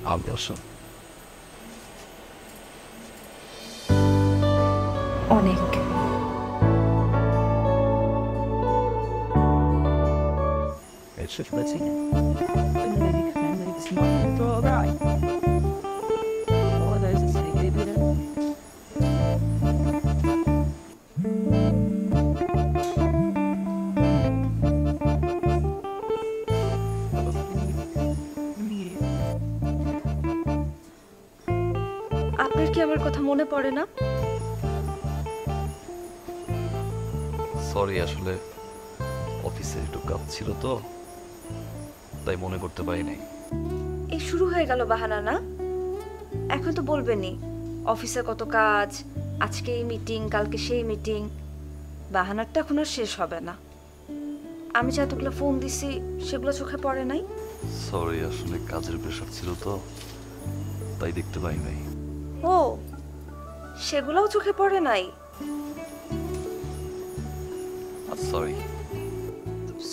বসো। অনেক এসে ফেলেছি। আপনার কি আমার কথা মনে পড়ে না? সরি, আসলে অফিসে একটু কাজ ছিল তো, তাই মনে করতে পারি নাই। এই শুরু হয়ে গেল বাহানা, না? এখন তো বলবেনই অফিসে কত কাজ, আজকে এই মিটিং, কালকে সেই মিটিং। বাহানাটা এখন আর শেষ হবে না। আমি যে এতগুলো ফোন দিছি সেগুলো চোখে পড়ে নাই? সরি, আসলে কাজের প্রেশার ছিল তো, তাই দেখতে পাই নাই। ও, সেগুলোও চোখে পড়ে নাই? সরি।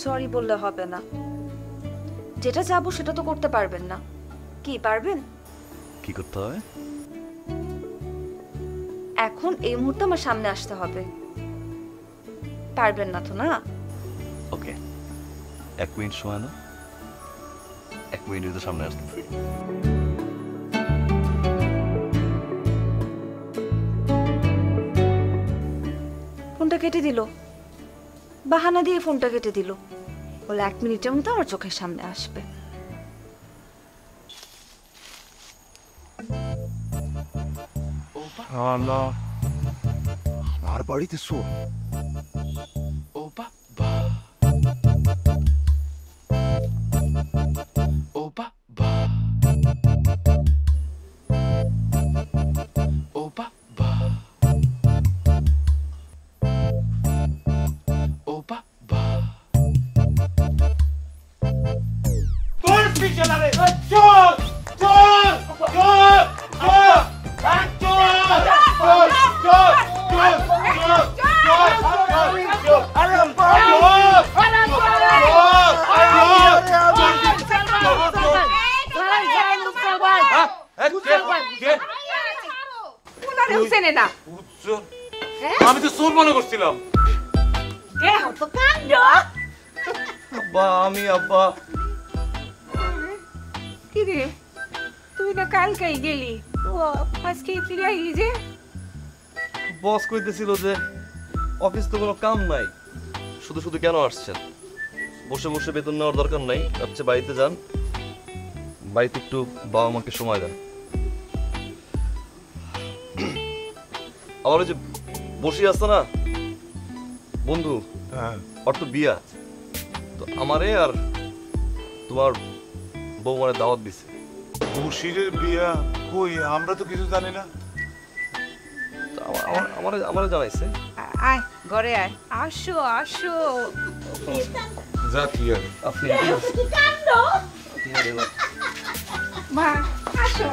সরি বললে হবে না। যেটা যাবো সেটা তো করতে পারবেন না। কি পারবেন? কি করতে হবে? এখন এই মুহূর্তে আমার সামনে আসতে হবে। পারবেন না তো, না? ওকে, 1 মিনিট সময় না, 1 মিনিটের সামনে আসতেছি। ফোনটা কেটে দিল, বাহানা দিয়ে ফোনটা কেটে দিল। বলে 1 মিনিটের মধ্যে আমার চোখের সামনে আসবে। আর বাড়িতে শোন। আমি তো চোর মনে করছিলাম। আব্বা, আমি আব্বা। কিরে, তুই না কালকেই গেলি, ও আজকে ফিরে আইলি যে? বস কইতেছিল যে অফিস তো কোনো কাম নাই, শুধু শুধু কেন আসছেন, বসে বসে বেতন নেওয়ার দরকার নাই, আপনি বাড়িতে যান, বাড়িতে একটু বাবা মাকে সময় দেন। আবার ওই যে বসে আসছে না বন্ধু, ওর তো বিয়া, তো আমারে আর তোমার বৌমারে দাওয়াত দিছে। বসিরের বিয়া কই? আমরা তো কিছু জানি না। আমারে জানাইছে। আয় ঘরে আয়, আসো আসো। যা কি আর আপনি মা আসো।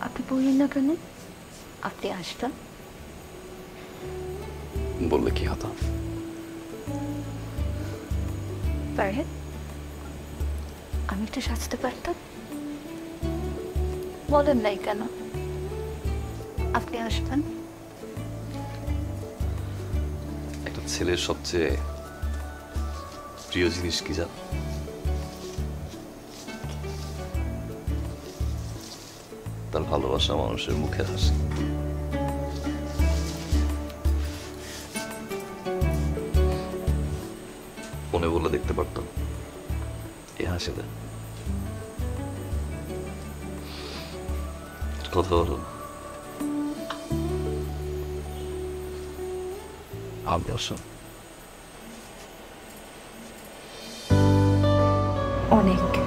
আপনি বললেন না কেন আপনি আসবেন? বললে কি হতো? ফারহাদ, আমি একটু সাজতে পারতাম। বলেন নাই কেন আপনি আসবেন? একটা ছেলের সবচেয়ে প্রিয় জিনিস কি জানো? তার ভালোবাসা মানুষের মুখের হাসি। ফোনে বলে দেখতে পারতাম। এ হাসি দেয়, কথা বলো না। আমি আসো। অনেক